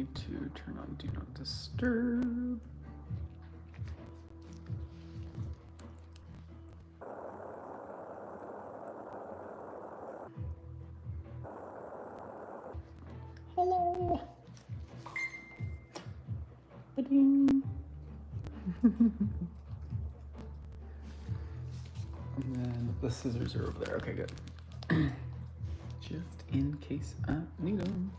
need to turn on Do Not Disturb. Hello. Ba-ding. And then the scissors are over there. Okay, good. Just in case I need them.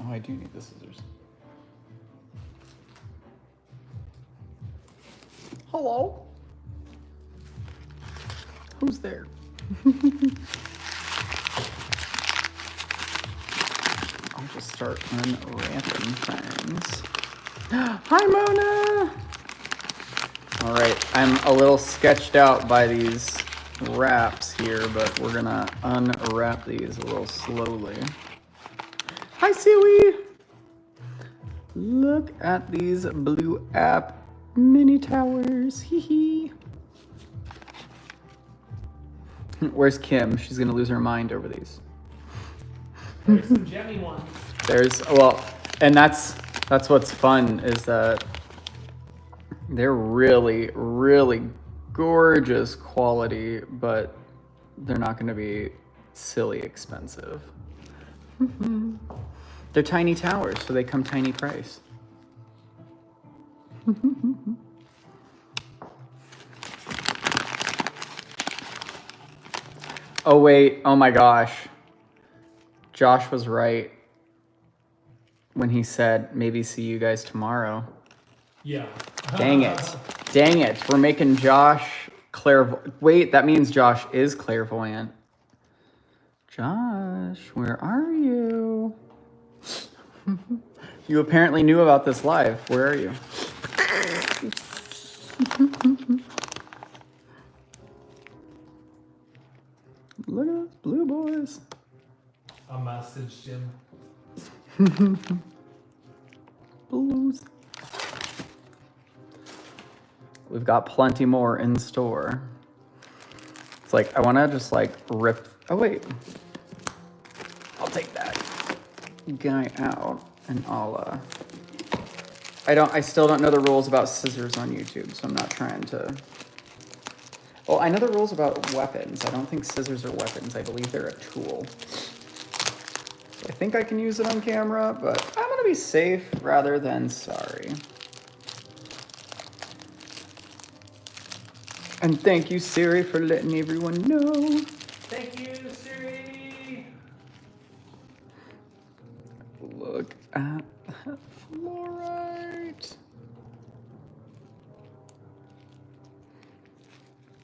Oh, I do need the scissors. Hello? Who's there? I'll just start unwrapping things. Hi, Mona! All right, I'm a little sketched out by these wraps here, but we're gonna unwrap these a little slowly. Hi, Siwi! Look at these blue app mini towers, hee hee. Where's Kim? She's gonna lose her mind over these. There's some gemmy ones. And that's what's fun is that they're really, really gorgeous quality, but they're not gonna be silly expensive. They're tiny towers, so they come tiny price. Oh wait, oh my gosh. Josh was right when he said maybe see you guys tomorrow. Yeah. Dang it. Dang it. We're making Josh clairvoyant. Wait, that means Josh is clairvoyant. Josh, where are you? You apparently knew about this live. Where are you? Look at those blue boys. A message, Jim. Blues. We've got plenty more in store. It's like, I want to just like rip. Oh, wait. I'll take that guy out and I'll, I still don't know the rules about scissors on YouTube, so I'm not trying to. Well, I know the rules about weapons. I don't think scissors are weapons. I believe they're a tool. I think I can use it on camera, but I'm gonna be safe rather than sorry. And thank you, Siri, for letting everyone know. Thank you, Siri. Look at that fluorite.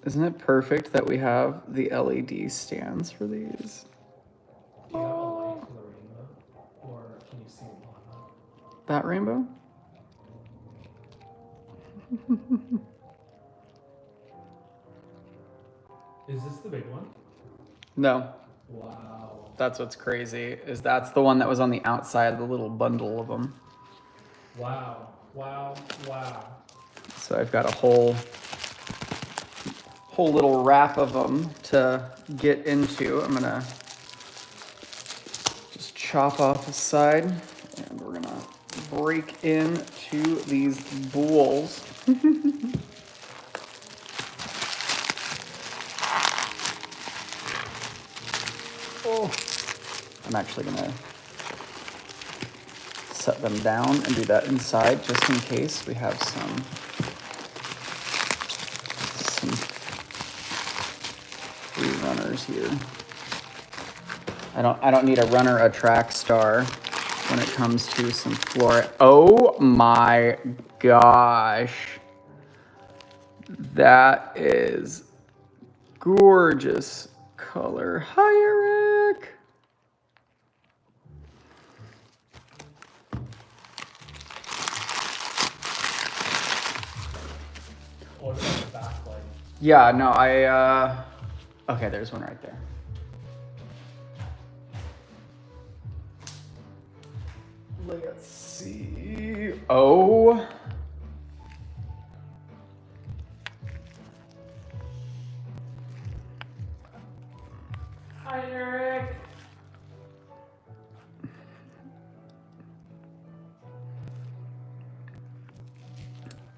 Isn't it perfect that we have the LED stands for these? Do you have a light for the rainbow? Or can you see it on That rainbow? Is this the big one? No. Wow. That's what's crazy, is that's the one that was on the outside of the little bundle of them. Wow. Wow. Wow. So I've got a whole little wrap of them to get into. I'm gonna just chop off the side and we're gonna break into these bowls. Oh, I'm actually gonna set them down and do that inside just in case we have some free runners here. I don't need a runner, a track star when it comes to some fluorite. Oh my gosh. That is gorgeous color. Hi, Eric. What about the backlight? Yeah, no, okay, there's one right there. Let's see. Oh Hi, Eric.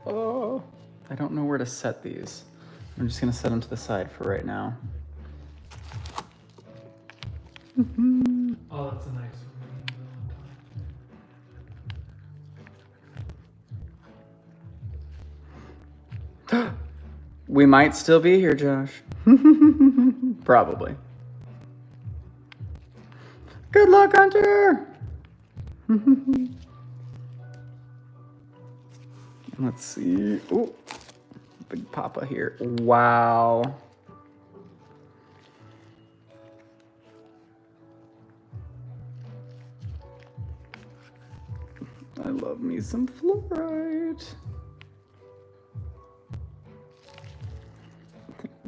Oh, I don't know where to set these. I'm just gonna set them to the side for right now. Oh, that's a nice one. We might still be here, Josh. Probably. Good luck, Hunter! Let's see. Oh, big papa here. Wow. I love me some fluorite.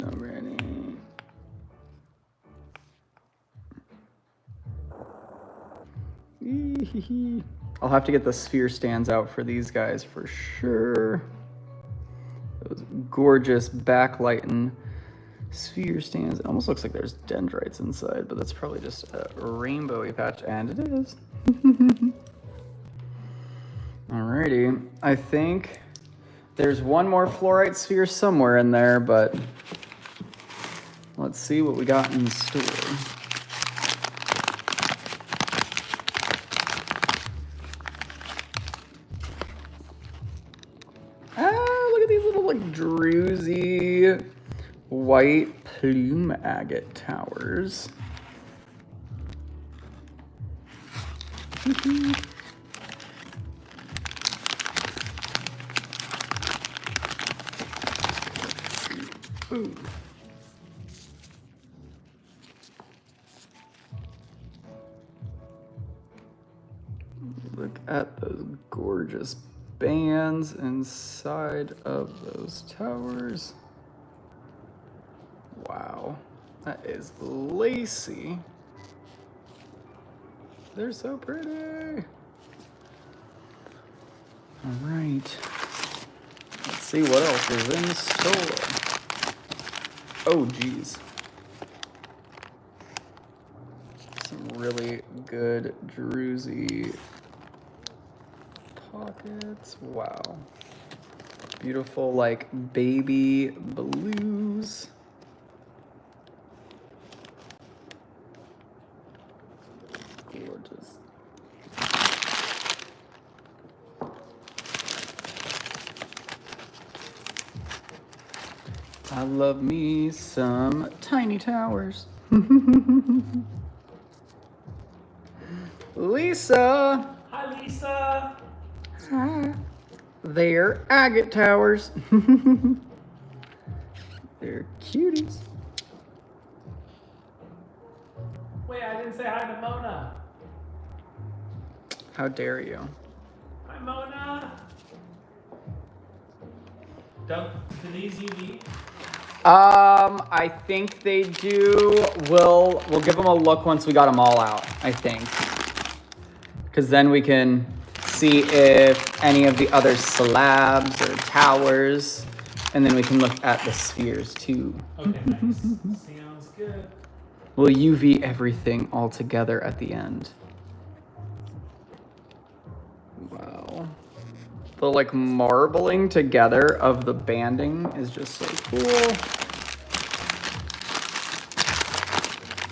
Already. I'll have to get the sphere stands out for these guys for sure. Those gorgeous backlighting sphere stands. It almost looks like there's dendrites inside, but that's probably just a rainbowy patch, and it is. Alrighty, I think there's one more fluorite sphere somewhere in there, but let's see what we got in store. Look at these little like druzy white plume agate towers. Ooh. Look at those gorgeous bands inside of those towers. Wow, that is lacy. They're so pretty. All right, let's see what else is in store. Oh, geez. Some really good druzy pockets. Wow. Beautiful, like, baby blues. Gorgeous. I love me some tiny towers. Lisa! Hi, Lisa. Hi. They're agate towers. They're cuties. Wait, I didn't say hi to Mona. How dare you? Hi, Mona. Do these UV? I think they do. We'll give them a look once we got them all out, I think. Because then we can see if any of the other slabs or towers, and then we can look at the spheres too. Okay, nice. Sounds good. We'll UV everything all together at the end. Wow. The like marbling together of the banding is just so cool.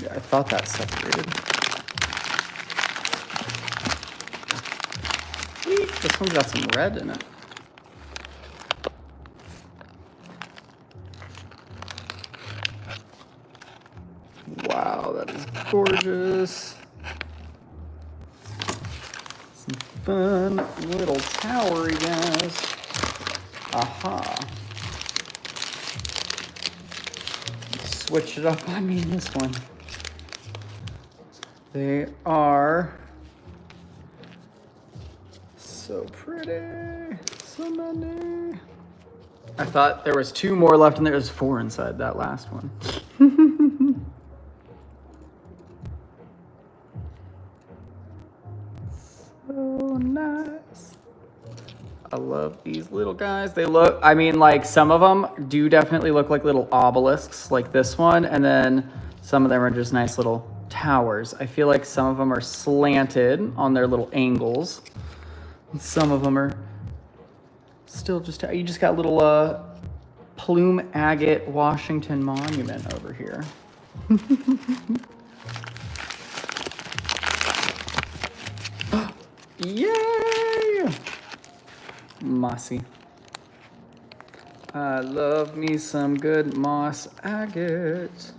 Yeah, I thought that separated. Sweet. This one's got some red in it. Wow, that is gorgeous. Some fun little towery guys. Aha. Switch it up on me in this one. They are so pretty. So many. I thought there was 2 more left and there's 4 inside that last one. So nice. I love these little guys. They look, I mean, like some of them do definitely look like little obelisks like this one. And then Some of them are just nice little towers. I feel like some of them are slanted on their little angles. And some of them are still just, you just got little plume agate Washington Monument over here. Yay! Mossy. I love me some good moss agate.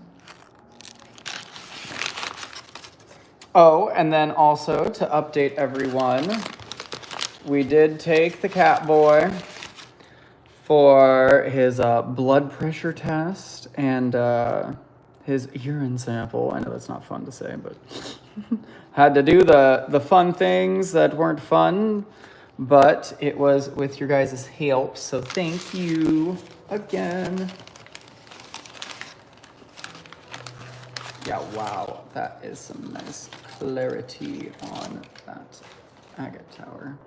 Oh, and then also to update everyone, we did take the cat boy for his blood pressure test and his urine sample. I know that's not fun to say, but had to do the fun things that weren't fun, but it was with your guys' help, so thank you again. Yeah, wow, that is some nice clarity on that agate tower.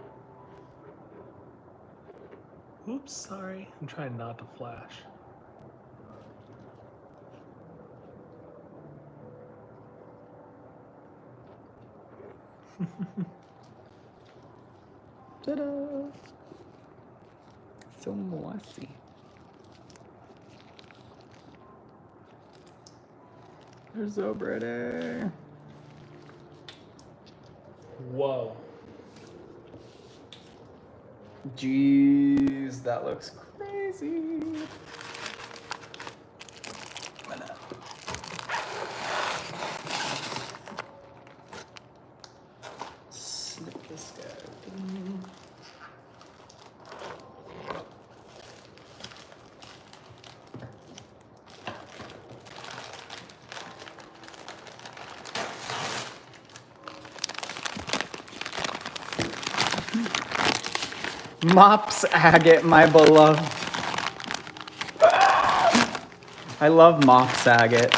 Oops, sorry. I'm trying not to flash. Ta-da! So mossy. They're so pretty. Whoa. Jeez, that looks crazy. I'm gonna snip this guy. Mops agate, my beloved. I love mops agate.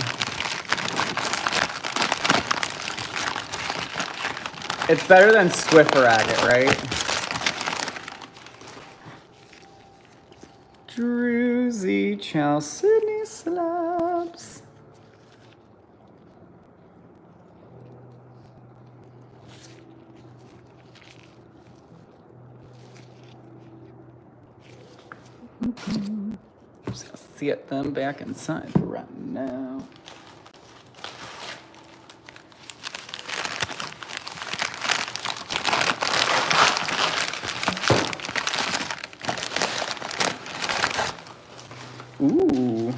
It's better than Swiffer agate, right? Druzy Chow Sydney slabs. Just gonna set them back inside for right now. Ooh.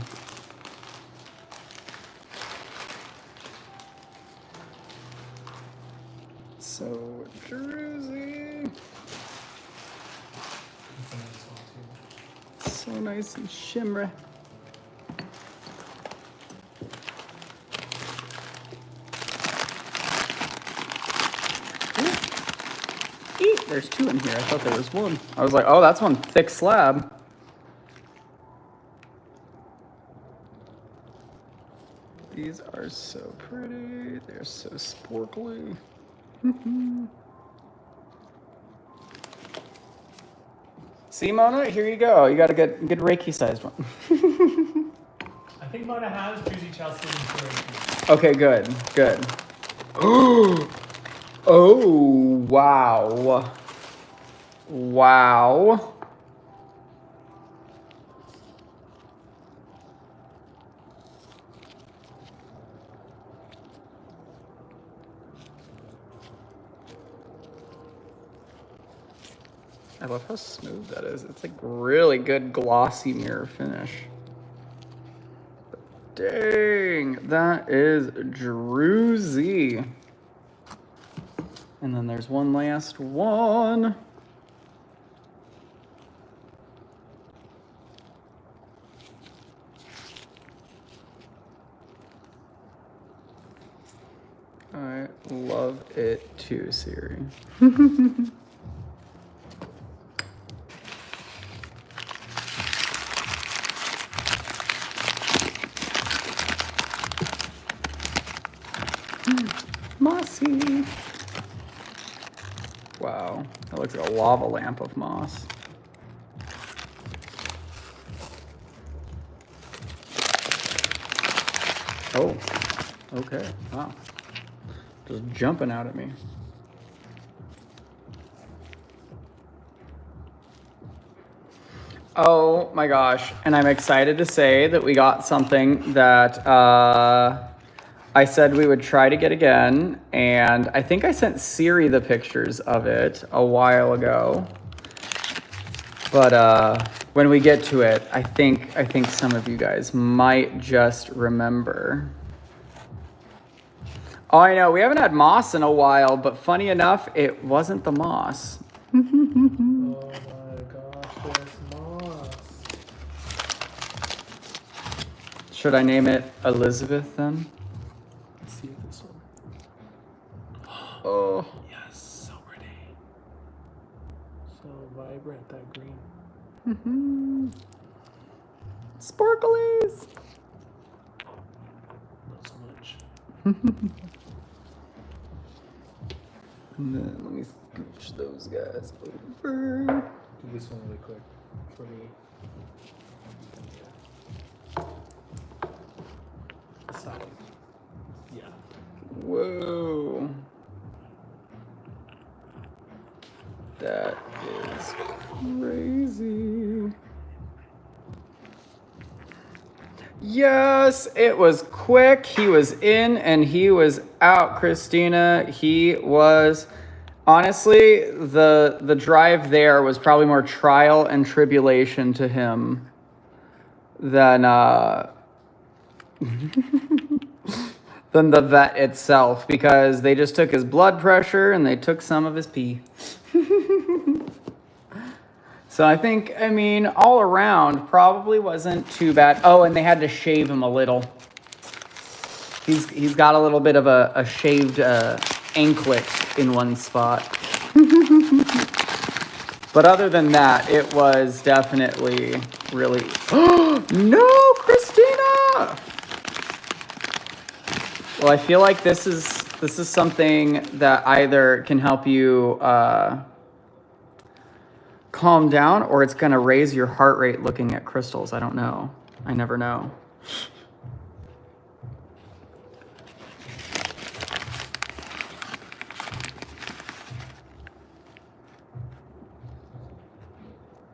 So druzy. That's a nice one too. So nice and shimmery. Eat, there's two in here. I thought there was one. I was like, oh, that's one thick slab. These are so pretty. They're so sporkly. See, Mona, here you go. You got a good Reiki sized one. I think Mona has Juicy Chelsea in Reiki. Okay, good, good. Oh, wow. Wow. I love how smooth that is. It's like really good glossy mirror finish. Dang, that is druzy. And then there's one last one. I love it too, Siri. Mossy. Wow, that looks like a lava lamp of moss. Oh. Okay, wow. Just jumping out at me. Oh my gosh, and I'm excited to say that we got something that I said we would try to get again, and I think I sent Siri the pictures of it a while ago. But when we get to it, I think some of you guys might just remember. Oh, I know, we haven't had moss in a while, but funny enough, it wasn't the moss. Oh my gosh, there's moss. Should I name it Elizabeth then? Let's see this one. Oh. Yes, so pretty. So vibrant, that green. Sparklies. Not so much. And then let me scooch those guys over. Do this one really quick for me. Side. Yeah. Whoa. That is crazy. Yes, it was quick. He was in and he was out, Christina. He was, honestly, the drive there was probably more trial and tribulation to him than than the vet itself, because they just took his blood pressure and they took some of his pee. So I think, I mean, all around probably wasn't too bad. Oh, and they had to shave him a little. He's got a little bit of a shaved anklet in one spot. But other than that, it was definitely really... No, Christina! Well, I feel like this is something that either can help you calm down, or it's going to raise your heart rate looking at crystals. I don't know. I never know.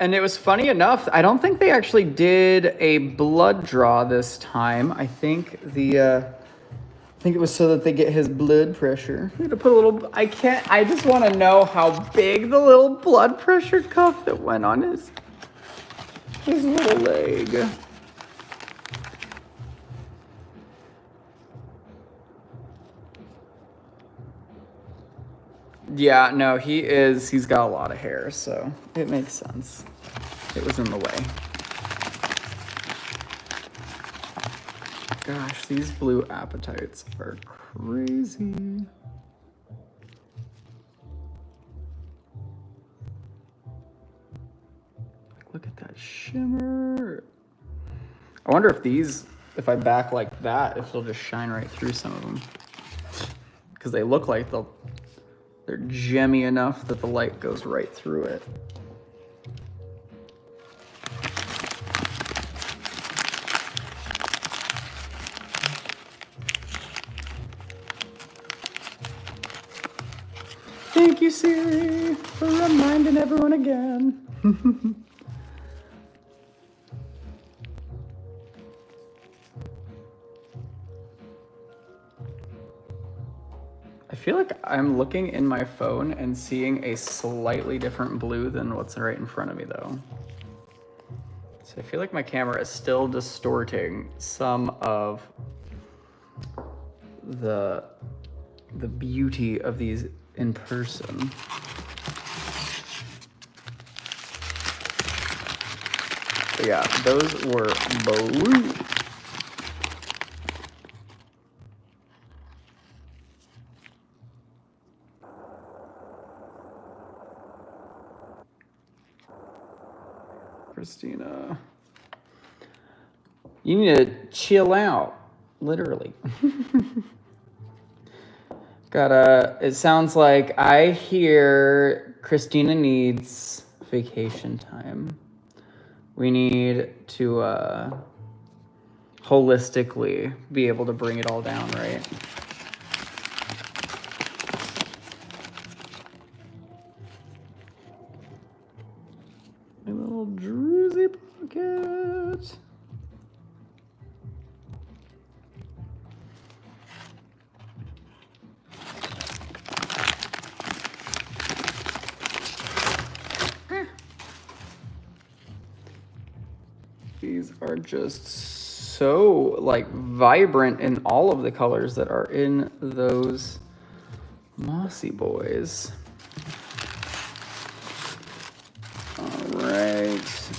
And it was funny enough, I don't think they actually did a blood draw this time. I think it was so that they get his blood pressure. We had to put a little, I just want to know how big the little blood pressure cuff that went on his little leg. Yeah, no, he's got a lot of hair, so it makes sense. It was in the way. Gosh, these blue appetites are crazy. Look at that shimmer. I wonder if I back like that, if they'll just shine right through some of them. Because they look like they're gemmy enough that the light goes right through it. Thank you, Siri, for reminding everyone again. I feel like I'm looking in my phone and seeing a slightly different blue than what's right in front of me, though. So I feel like my camera is still distorting some of the beauty of these in person. But yeah, those were blue. Christina, you need to chill out, literally. It sounds like I hear Christina needs vacation time. We need to holistically be able to bring it all down, right? A little druzy pocket. These are just so like vibrant in all of the colors that are in those mossy boys. All right.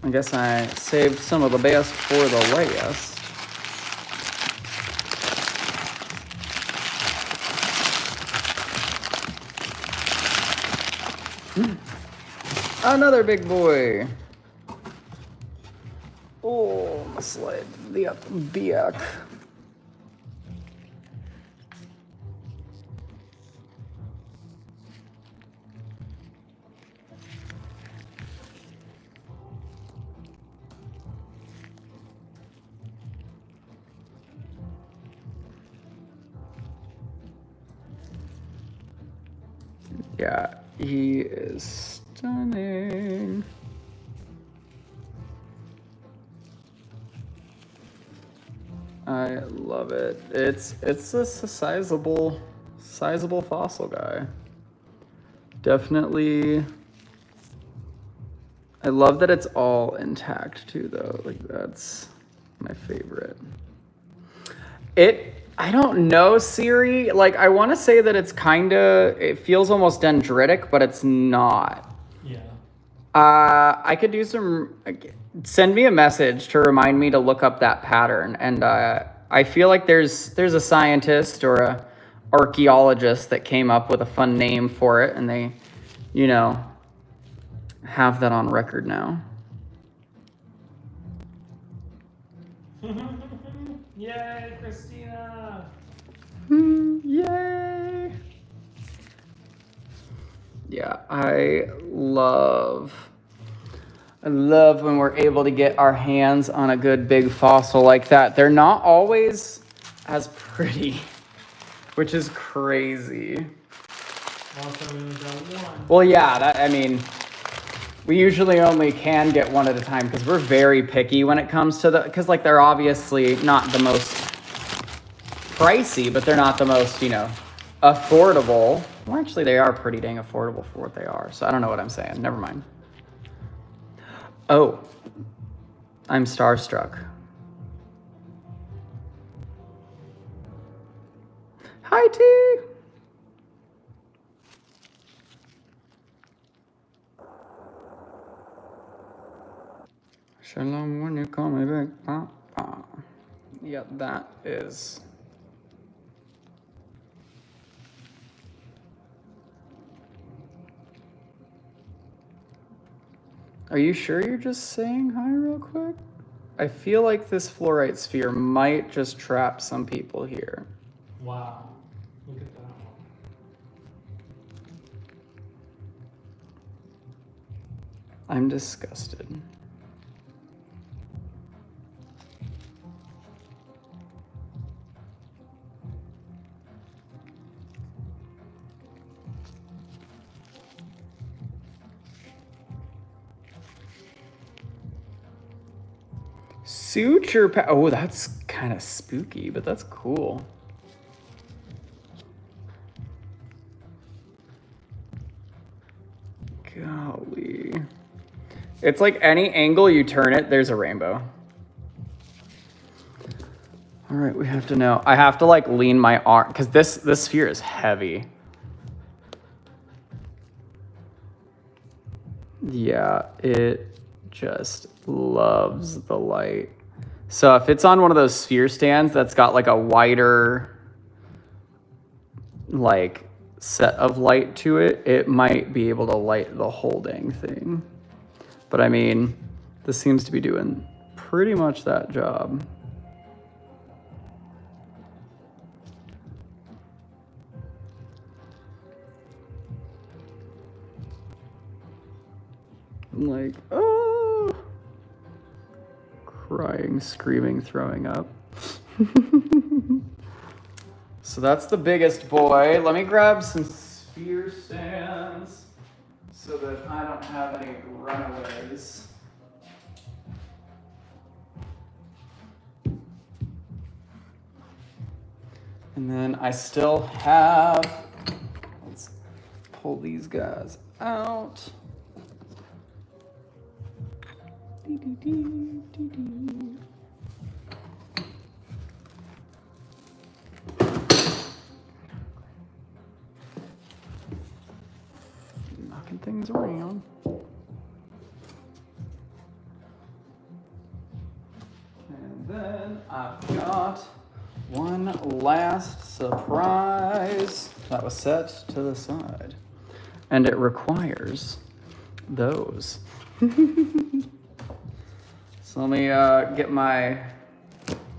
I guess I saved some of the best for the last. Another big boy. Oh, my slide the back. Yeah, he is stunning. I love it. It's a sizable fossil guy. Definitely. I love that it's all intact too, though. Like that's my favorite. I don't know, Siri. Like I want to say that it's it feels almost dendritic, but it's not. Yeah. I could do send me a message to remind me to look up that pattern. And I feel like there's a scientist or a archaeologist that came up with a fun name for it, and they, have that on record now. Yay, Christina! Yay! Yeah, I love when we're able to get our hands on a good big fossil like that. They're not always as pretty, which is crazy. Also, we only got one. Well, yeah, we usually only can get one at a time because we're very picky when it comes to because like they're obviously not the most pricey, but they're not the most, affordable. Well, actually, they are pretty dang affordable for what they are. So I don't know what I'm saying. Never mind. Oh, I'm starstruck. Hi, T. Shalom when you call me back, Papa. Yeah, that is. Are you sure you're just saying hi real quick? I feel like this fluorite sphere might just trap some people here. Wow. Look at that one. I'm disgusted. Suture oh, that's kind of spooky, but that's cool. Golly. It's like any angle you turn it, there's a rainbow. All right, we have to know. I have to like lean my arm because this sphere is heavy. Yeah, it just loves the light. So if it's on one of those sphere stands that's got like a wider like set of light to it, it might be able to light the whole dang thing. But I mean, this seems to be doing pretty much that job. I'm like, oh, crying, screaming, throwing up. So that's the biggest boy. Let me grab some sphere stands so that I don't have any runaways. And then I still have, let's pull these guys out. Knocking things around. And then I've got one last surprise that was set to the side. And it requires those. So let me get my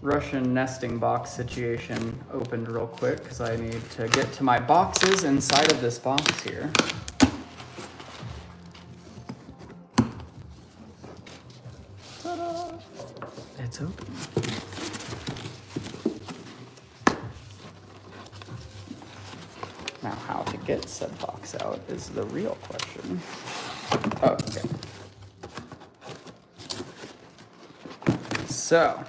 Russian nesting box situation opened real quick because I need to get to my boxes inside of this box here. Ta-da! It's open. Now how to get said box out is the real question. Oh, okay. So,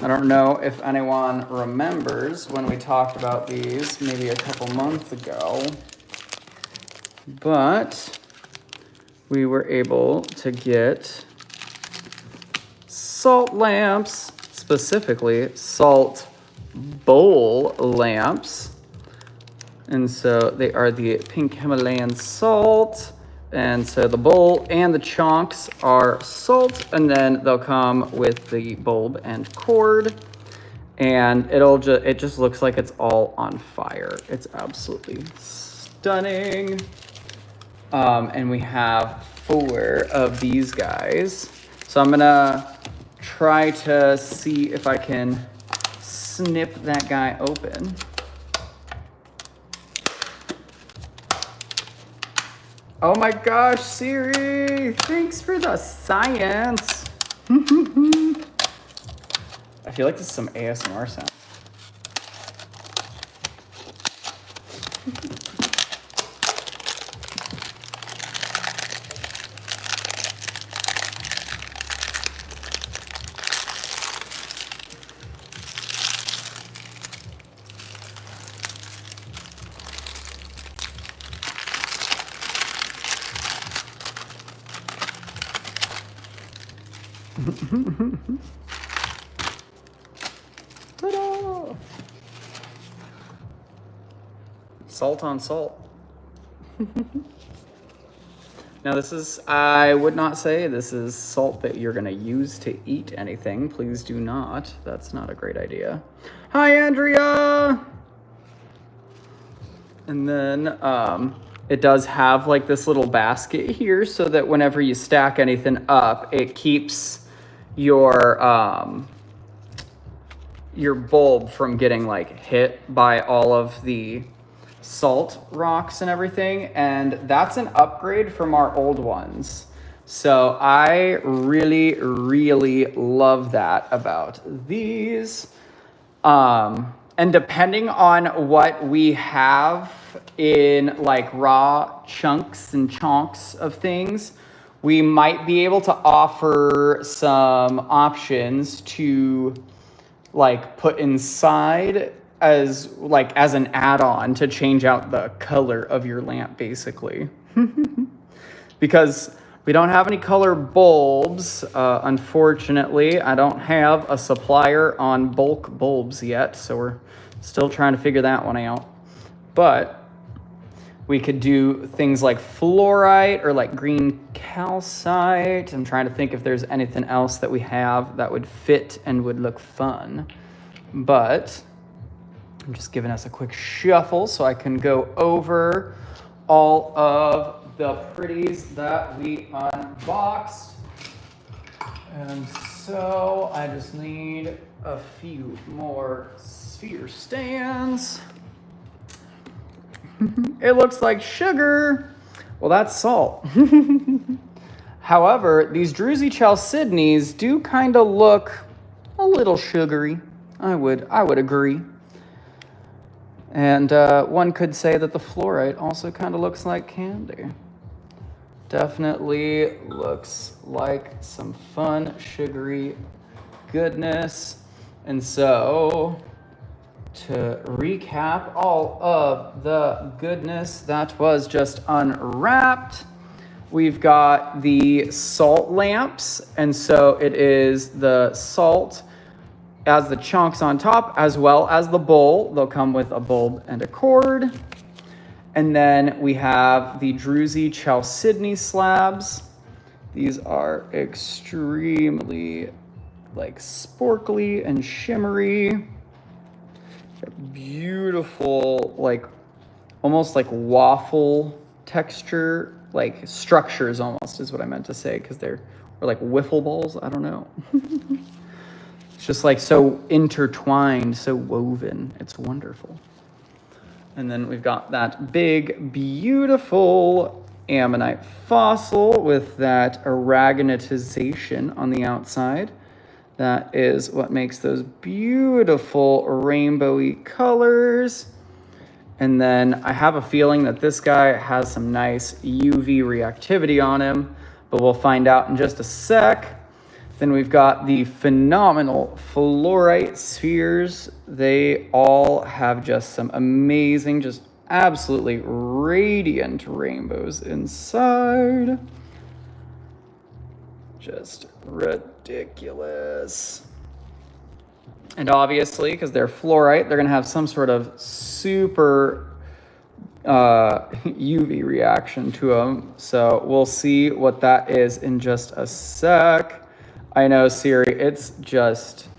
I don't know if anyone remembers when we talked about these maybe a couple months ago, but we were able to get salt lamps, specifically salt bowl lamps. And so they are the pink Himalayan salt. And so the bowl and the chunks are salt, and then they'll come with the bulb and cord. And it just looks like it's all on fire. It's absolutely stunning. And we have 4 of these guys. So I'm gonna try to see if I can snip that guy open. Oh my gosh, Siri, thanks for the science. I feel like this is some ASMR sound. Ta-da! Salt on salt. Now I would not say this is salt that you're gonna use to eat anything. Please do not. That's not a great idea. Hi, Andrea! And then it does have like this little basket here so that whenever you stack anything up, it keeps your bulb from getting like hit by all of the salt rocks and everything. And that's an upgrade from our old ones. So I really, really love that about these. And depending on what we have in like raw chunks and chunks of things, we might be able to offer some options to like put inside as an add-on to change out the color of your lamp, basically. Because we don't have any color bulbs, unfortunately. I don't have a supplier on bulk bulbs yet, so we're still trying to figure that one out. But we could do things like fluorite or like green calcite. I'm trying to think if there's anything else that we have that would fit and would look fun. But I'm just giving us a quick shuffle so I can go over all of the pretties that we unboxed. And so I just need a few more sphere stands. It looks like sugar. Well, that's salt. However, these Druzy chalcedonies do kind of look a little sugary. I would agree. And one could say that the fluorite also kind of looks like candy. Definitely looks like some fun, sugary goodness. And so, to recap all of the goodness that was just unwrapped, we've got the salt lamps. And so it is the salt as the chunks on top, as well as the bowl. They'll come with a bulb and a cord. And then we have the Druzy chalcedony slabs. These are extremely like sporkly and shimmery. Beautiful, like almost like waffle texture, like structures almost is what I meant to say, because they're or like wiffle balls. I don't know. It's just like so intertwined, so woven. It's wonderful. And then we've got that big, beautiful Ammonite fossil with that aragonitization on the outside. That is what makes those beautiful rainbowy colors. And then I have a feeling that this guy has some nice UV reactivity on him, but we'll find out in just a sec. Then we've got the phenomenal fluorite spheres. They all have just some amazing, just absolutely radiant rainbows inside. Just ridiculous. And obviously, because they're fluorite, they're gonna have some sort of super UV reaction to them. So we'll see what that is in just a sec. I know, Siri, it's just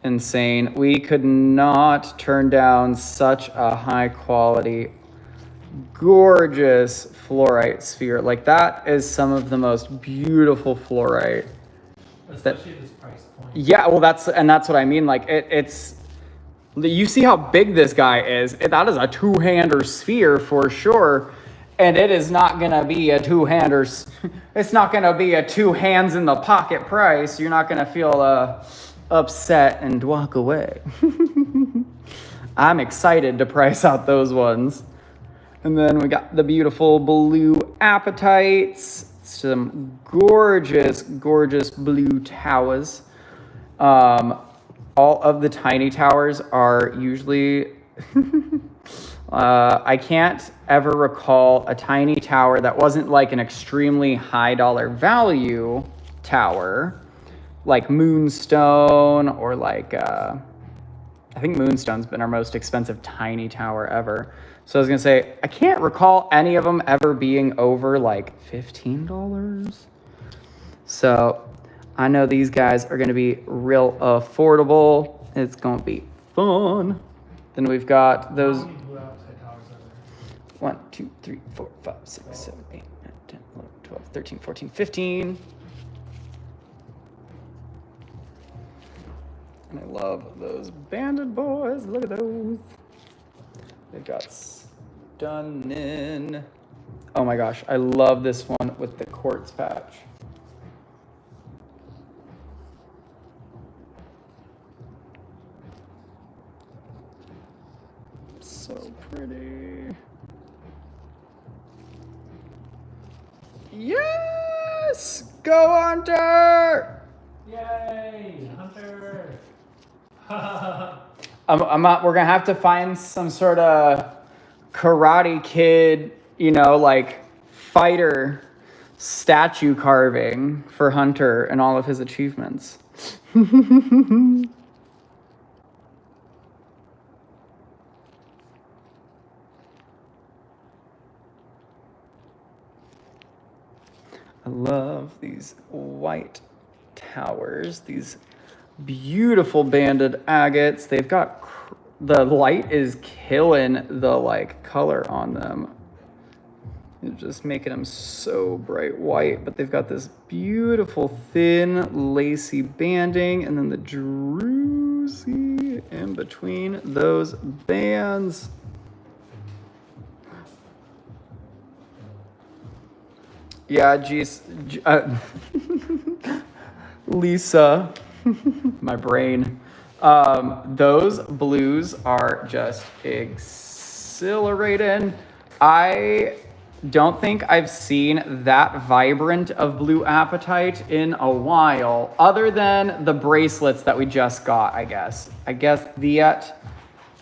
insane. We could not turn down such a high quality, gorgeous fluorite sphere. Like, that is some of the most beautiful fluorite. Especially at this price point. Yeah, well, that's what I mean. Like, it's, you see how big this guy is. That is a two-hander sphere for sure. And it is not going to be a two-hander. It's not going to be a two hands in the pocket price. You're not going to feel upset and walk away. I'm excited to price out those ones. And then we got the beautiful blue apatites. Some gorgeous, gorgeous blue towers. All of the tiny towers are usually... I can't ever recall a tiny tower that wasn't like an extremely high dollar value tower, like Moonstone, or like, I think Moonstone's been our most expensive tiny tower ever. So I was gonna say, I can't recall any of them ever being over like $15. So I know these guys are gonna be real affordable. It's gonna be fun. Then we've got those. How many blue outside towers are there? 1, 2, 3, 4, 5, 6, 7, 8, 9, 10, 11, 12, 13, 14, 15. And I love those banded boys. Look at those. They've got stunning. Oh my gosh, I love this one with the quartz patch. So pretty. Yes! Go Hunter! Yay! Hunter! We're gonna have to find some sort of Karate Kid, like fighter statue carving for Hunter and all of his achievements. I love these white towers, these beautiful banded agates. They've got, the light is killing the like color on them. It's just making them so bright white, but they've got this beautiful thin lacy banding, and then the druzy in between those bands. Yeah, geez. Lisa, my brain. Those blues are just exhilarating. I don't think I've seen that vibrant of blue apatite in a while, other than the bracelets that we just got, I guess. I guess that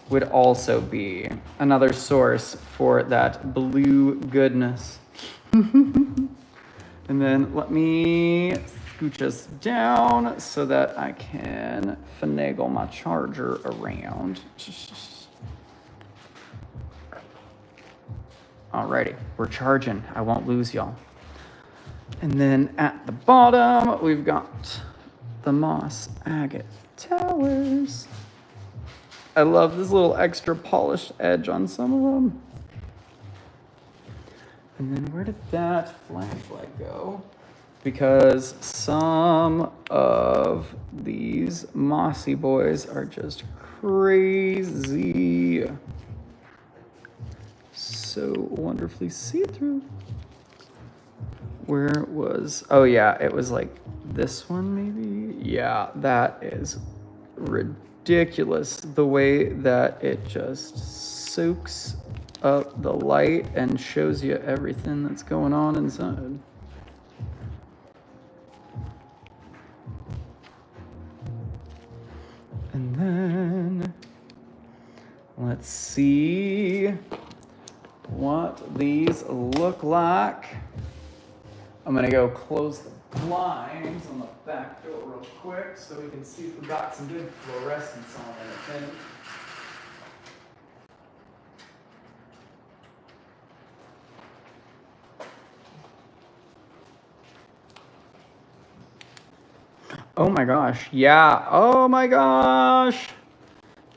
would also be another source for that blue goodness. And then let me scooch us down so that I can finagle my charger around. Alrighty, we're charging. I won't lose y'all. And then at the bottom, we've got the moss agate towers. I love this little extra polished edge on some of them. And then where did that flashlight go? Because some of these mossy boys are just crazy. So wonderfully see-through. Where was, oh yeah, it was like this one maybe? Yeah, that is ridiculous. The way that it just soaks up the light and shows you everything that's going on inside. And then let's see what these look like. I'm gonna go close the blinds on the back door real quick so we can see if we got some good fluorescence on anything. Oh my gosh, yeah, oh my gosh.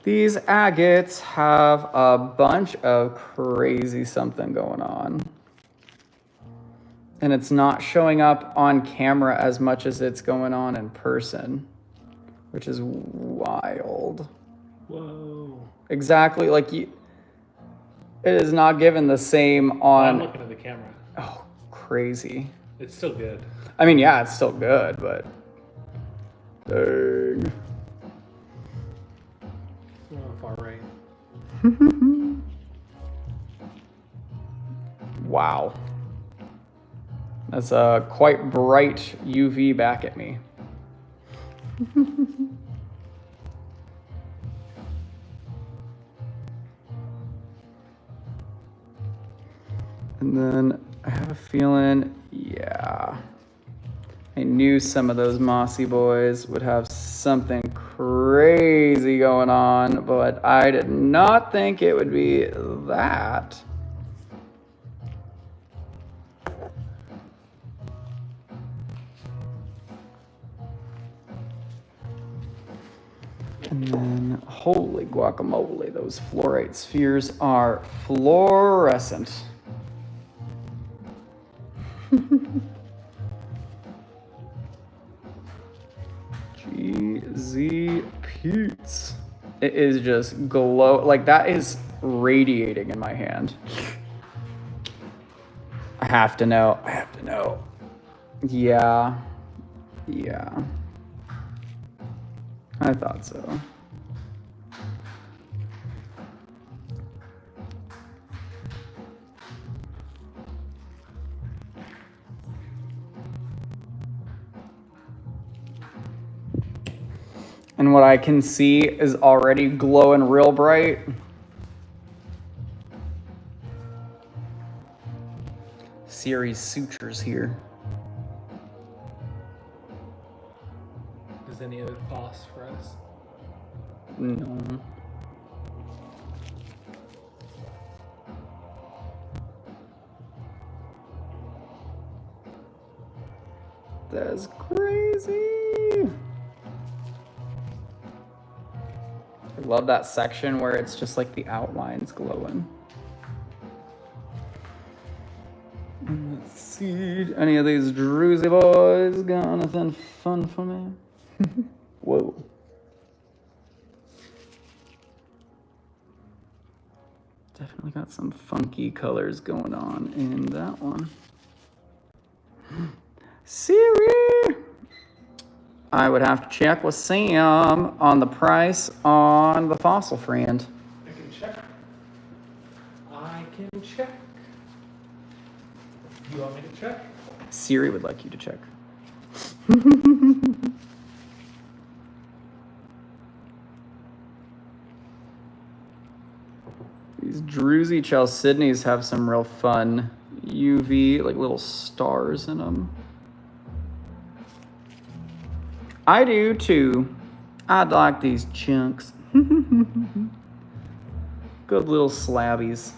These agates have a bunch of crazy something going on. And it's not showing up on camera as much as it's going on in person, which is wild. Whoa. Exactly, like it is not given the same on... I'm looking at the camera. Oh, crazy. It's still good. I mean, yeah, it's still good, but... Dang. Oh, far right. Wow. That's a quite bright UV back at me. And then I have a feeling, yeah, I knew some of those mossy boys would have something crazy going on, but I did not think it would be that. And then, holy guacamole, those fluorite spheres are fluorescent. GZ Putes. It is just glow, like that is radiating in my hand. I have to know. Yeah. Yeah. I thought so. And what I can see is already glowing real bright. Series sutures here. Is any of it phosphorus? No. That's crazy. I love that section where it's just like the outlines glowing. Let's see, any of these druzy boys got anything fun for me? Whoa. Definitely got some funky colors going on in that one. Siri. I would have to check with Sam on the price on the fossil friend. I can check. I can check. You want me to check? Siri would like you to check. These Druzy Chalcedonies have some real fun UV, like little stars in them. I do too. I like these chunks. Good little slabbies.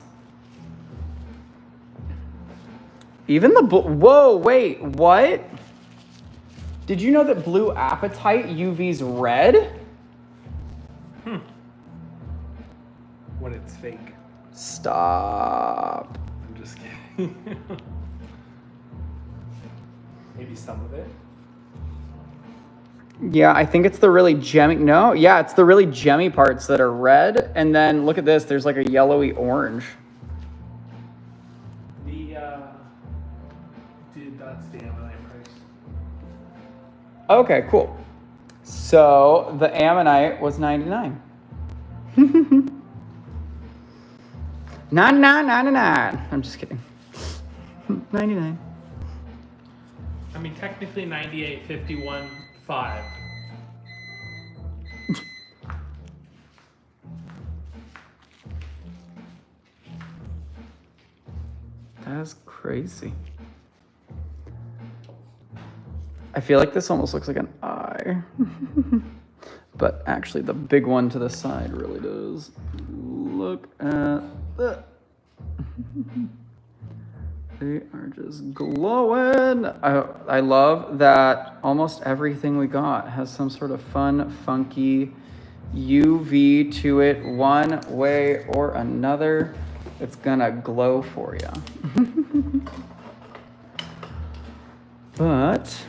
Even the whoa, wait, what? Did you know that blue apatite UV's red? When it's fake. Stop. I'm just kidding. Maybe some of it. Yeah, I think it's the really gemmy. No, yeah, it's the really gemmy parts that are red. And then look at this. There's like a yellowy orange. Dude, that's the Ammonite price. Okay, cool. So the Ammonite was 99. 99.99. I'm just kidding. 99. I mean, technically 98.51.5. That's crazy. I feel like this almost looks like an eye. But actually the big one to the side really does. Look at that. They are just glowing. I love that almost everything we got has some sort of fun, funky UV to it one way or another. It's gonna glow for you. But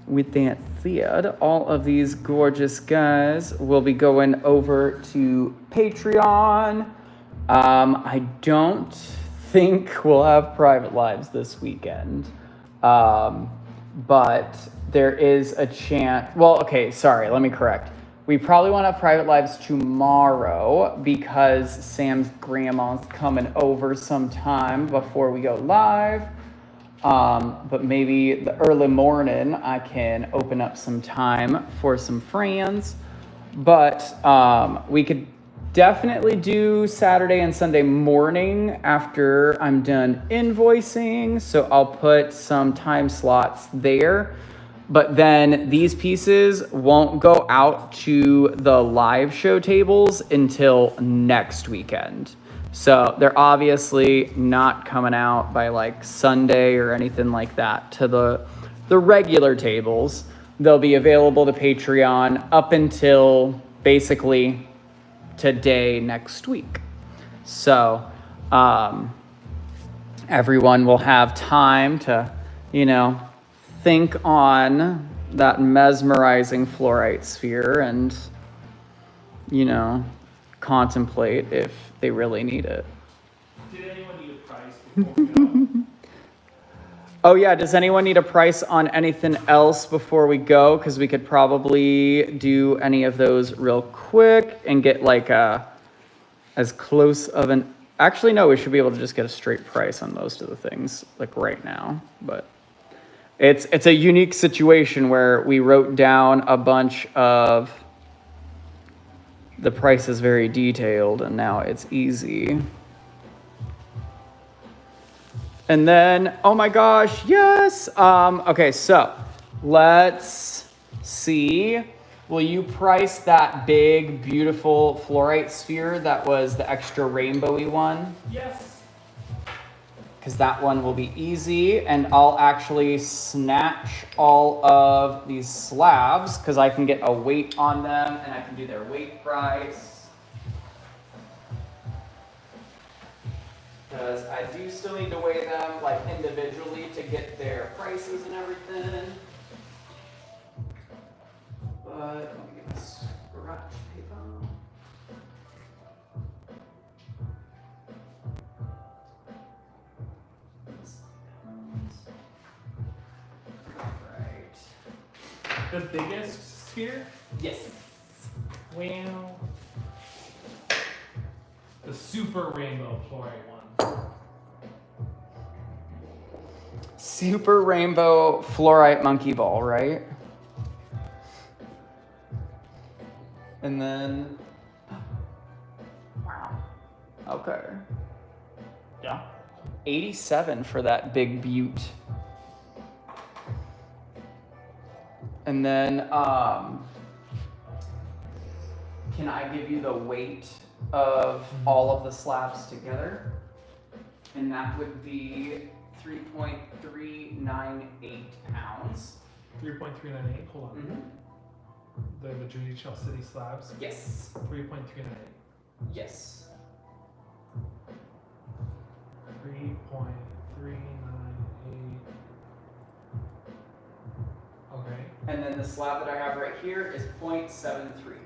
with that said, all of these gorgeous guys will be going over to Patreon. I don't think we'll have private lives this weekend. But there is a chance. Well, okay, sorry, let me correct. We probably want to have private lives tomorrow because Sam's grandma's coming over sometime before we go live. But maybe the early morning I can open up some time for some friends. But we could definitely do Saturday and Sunday morning after I'm done invoicing. So I'll put some time slots there. But then these pieces won't go out to the live show tables until next weekend. So they're obviously not coming out by like Sunday or anything like that to the regular tables. They'll be available to Patreon up until basically today next week. So everyone will have time to, think on that mesmerizing fluorite sphere and, contemplate if they really need it. Did anyone need a price before we go? Oh yeah, does anyone need a price on anything else before we go? Because we could probably do any of those real quick and get like as close of an... Actually, no, we should be able to just get a straight price on most of the things like right now. But it's a unique situation where we wrote down a bunch of the price is very detailed and now it's easy. And then, oh my gosh, yes. Okay, so let's see. Will you price that big, beautiful fluorite sphere that was the extra rainbowy one? Yes. Because that one will be easy. And I'll actually snatch all of these slabs because I can get a weight on them and I can do their weight price. Because I do still need to weigh them like individually to get their prices and everything. But let me get this scratch paper. Alright. The biggest sphere? Yes. Well, the super rainbow fluorite one. Super rainbow fluorite monkey ball, right? And then, wow. Okay. Yeah. 87 for that big butte. And then, can I give you the weight of all of the slabs together? And that would be 3.398 pounds. 3.398. Hold on. Mm-hmm. The Jersey Shell City slabs. Yes. 3.398. Yes. 3.398. Okay. And then the slab that I have right here is 0.73.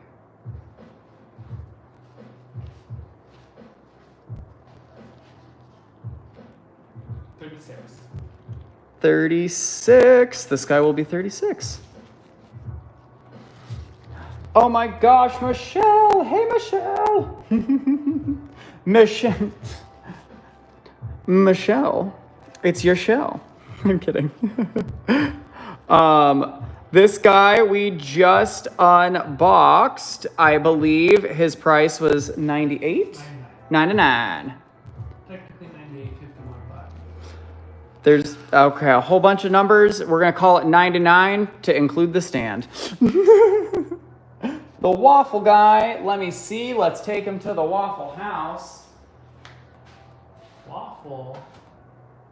$36. 36. This guy will be 36. Oh my gosh, Michelle! Hey, Michelle! Michelle. Michelle, it's your shell. I'm kidding. This guy we just unboxed. I believe his price was 98? 99. Technically 98.51. There's, okay, a whole bunch of numbers. We're gonna call it 99 to include the stand. The waffle guy, let me see. Let's take him to the Waffle House. Waffle.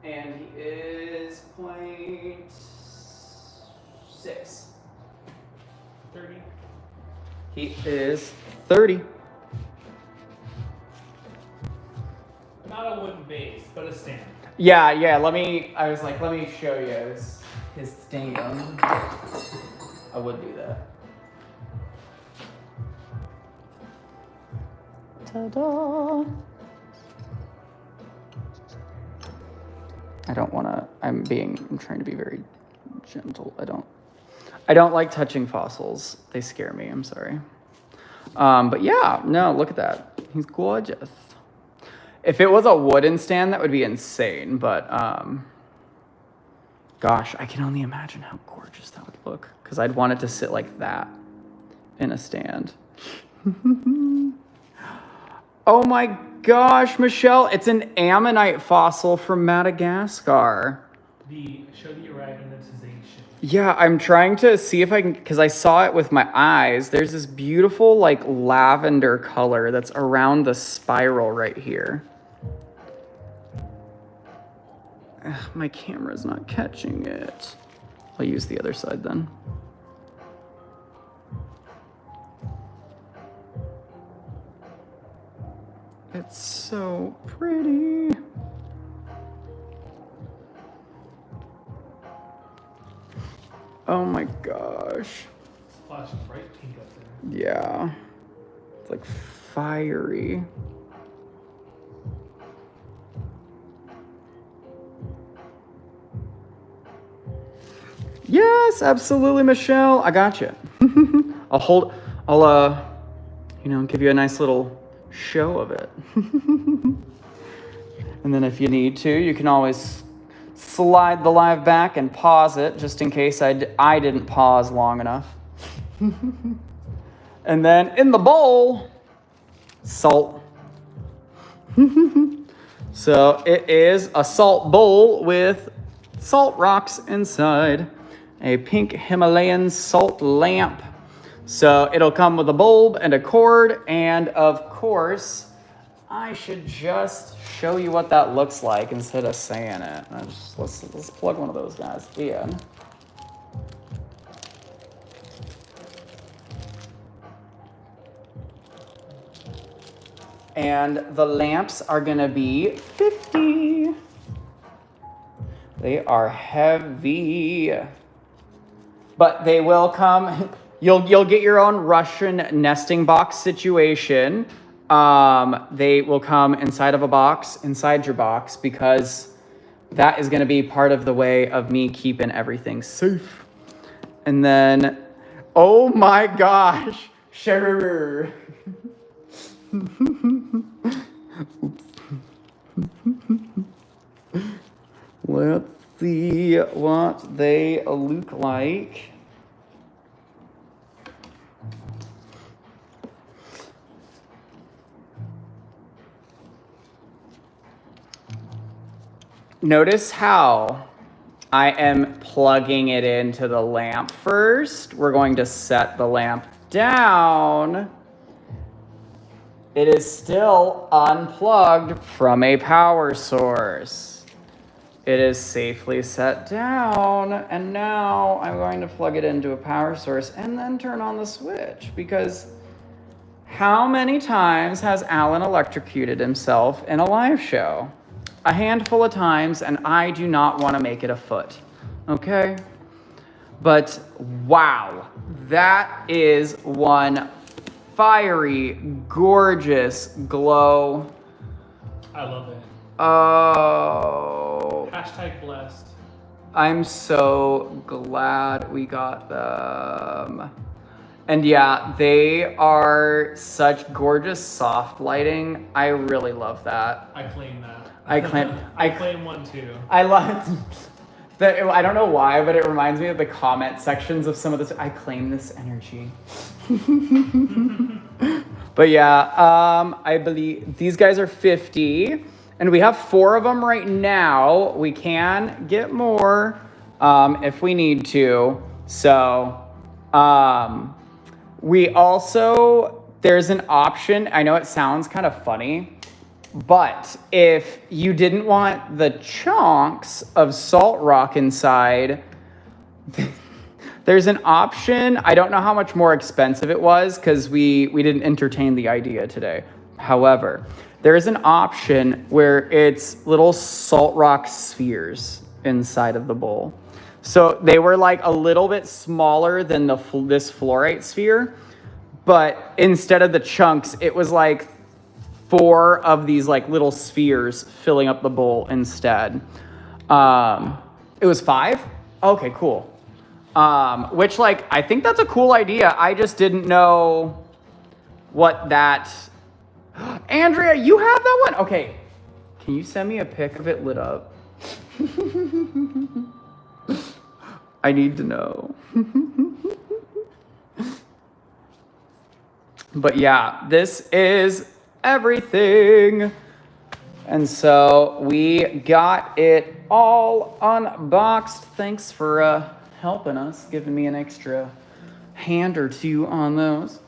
And he is 0.6. 30. He is 30. Not a wooden base, but a stand. Yeah, I was like, let me show you his stand. I would do that. Ta-da! I'm trying to be very gentle. I don't like touching fossils. They scare me, I'm sorry. But yeah, no, look at that. He's gorgeous. If it was a wooden stand, that would be insane, but gosh, I can only imagine how gorgeous that would look, because I'd want it to sit like that in a stand. Oh my gosh, Michelle, it's an Ammonite fossil from Madagascar. Show the aragonitization. Yeah, I'm trying to see if I can, because I saw it with my eyes. There's this beautiful like lavender color that's around the spiral right here. Ugh, my camera's not catching it. I'll use the other side then. It's so pretty. Oh my gosh. It's flashing bright pink up there. Yeah. It's like fiery. Yes, absolutely, Michelle. I got you. I'll give you a nice little show of it. And then if you need to, you can always slide the live back and pause it just in case I didn't pause long enough. And then in the bowl, salt. So it is a salt bowl with salt rocks inside, a pink Himalayan salt lamp. So it'll come with a bulb and a cord, and of course, I should just show you what that looks like instead of saying it. Let's plug one of those guys in. And the lamps are gonna be 50. They are heavy, but they will come. You'll get your own Russian nesting box situation. They will come inside of a box, inside your box, because that is going to be part of the way of me keeping everything safe. And then Oh my gosh. Sure. Let's see what they look like. Notice how I am plugging it into the lamp first. We're going to set the lamp down. It is still unplugged from a power source. It is safely set down, and now I'm going to plug it into a power source and then turn on the switch, because how many times has Alan electrocuted himself in a live show? A handful of times, and I do not want to make it a foot, okay? But wow, that is one fiery, gorgeous glow. I love it. Oh. Hashtag blessed. I'm so glad we got them. And yeah, they are such gorgeous soft lighting. I really love that. I claim that. I claim one too. I love that. I don't know why, but it reminds me of the comment sections of some of this. I claim this energy. But yeah, I believe these guys are 50, and we have 4 of them right now. We can get more if we need to. So we also, there's an option. I know it sounds kind of funny, but if you didn't want the chunks of salt rock inside, there's an option. I don't know how much more expensive it was because we didn't entertain the idea today. However, there is an option where it's little salt rock spheres inside of the bowl. So they were like a little bit smaller than this fluorite sphere, but instead of the chunks, it was like 4 of these like little spheres filling up the bowl instead. It was 5? Okay, cool. Which like, I think that's a cool idea. I just didn't know what that... Andrea, you have that one? Okay, can you send me a pic of it lit up? I need to know. But yeah, this is everything. And so we got it all unboxed. Thanks for helping us, giving me an extra hand or 2 on those.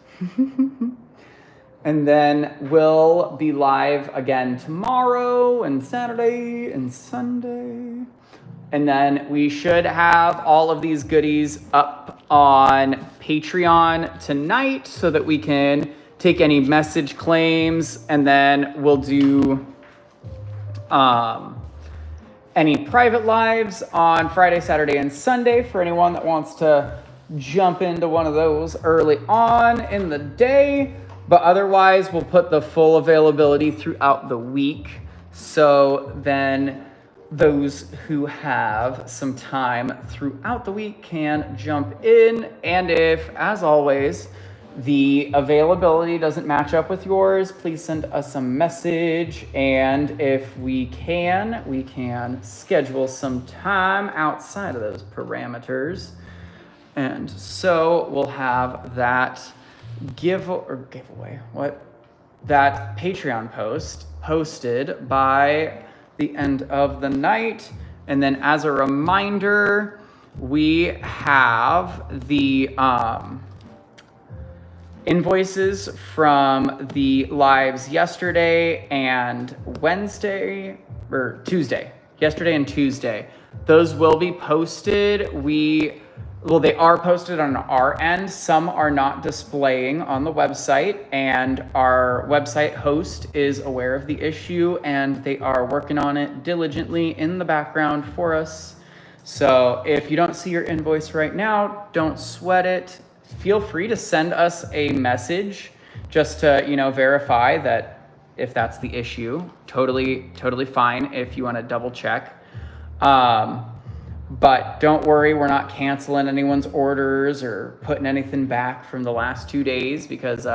And then we'll be live again tomorrow and Saturday and Sunday. And then we should have all of these goodies up on Patreon tonight so that we can take any message claims, and then we'll do any private lives on Friday, Saturday, and Sunday for anyone that wants to jump into one of those early on in the day. But otherwise, we'll put the full availability throughout the week. So then those who have some time throughout the week can jump in. And if, as always, the availability doesn't match up with yours, please send us a message. And if we can schedule some time outside of those parameters. And so we'll have that that Patreon post posted by the end of the night. And then as a reminder, we have the invoices from the lives yesterday and yesterday and Tuesday. Those will be posted. They are posted on our end. Some are not displaying on the website, and our website host is aware of the issue, and they are working on it diligently in the background for us. So if you don't see your invoice right now, don't sweat it. Feel free to send us a message just to, verify that if that's the issue. Totally fine if you want to double check. But don't worry, we're not canceling anyone's orders or putting anything back from the last 2 days because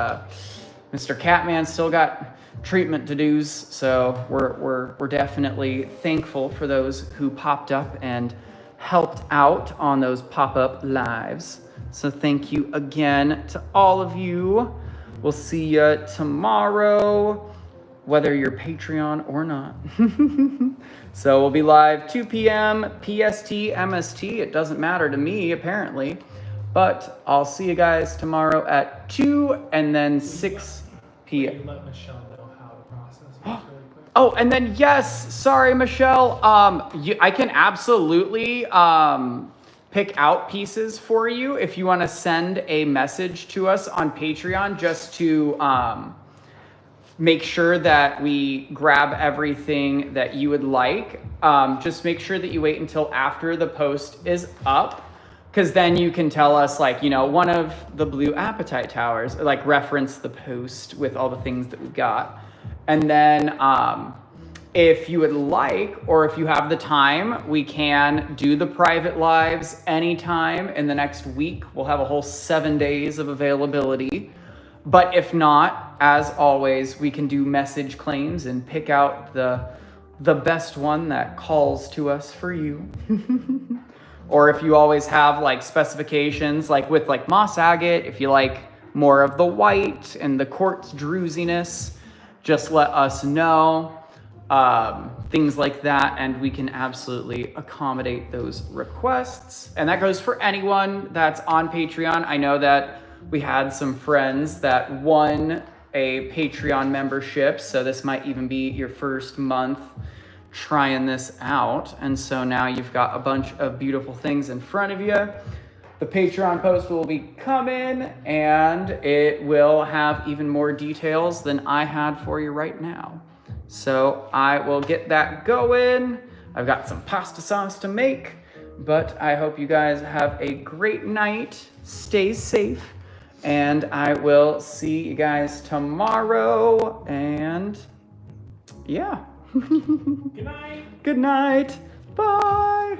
Mr. Catman still got treatment to do. So we're definitely thankful for those who popped up and helped out on those pop-up lives. So thank you again to all of you. We'll see you tomorrow, whether you're Patreon or not. So we'll be live 2 p.m. PST, MST. It doesn't matter to me, apparently. But I'll see you guys tomorrow at 2 and then 6 p.m. Let Michelle know how to process this really quick. Oh, and then yes, sorry, Michelle. I can absolutely pick out pieces for you if you want to send a message to us on Patreon just to make sure that we grab everything that you would like. Just make sure that you wait until after the post is up, because then you can tell us, like, you know, one of the blue apatite towers, like reference the post with all the things that we got. And then if you would like, or if you have the time, we can do the private lives anytime in the next week. We'll have a whole 7 days of availability. But if not, as always, we can do message claims and pick out the best one that calls to us for you. Or if you always have like specifications, like with like moss agate, if you like more of the white and the quartz drusiness, just let us know. Things like that, and we can absolutely accommodate those requests. And that goes for anyone that's on Patreon. I know that we had some friends that won a Patreon membership, so this might even be your first month trying this out. And so now you've got a bunch of beautiful things in front of you. The Patreon post will be coming, and it will have even more details than I had for you right now. So I will get that going. I've got some pasta sauce to make, but I hope you guys have a great night. Stay safe, and I will see you guys tomorrow. And yeah. Good night. Good night. Bye.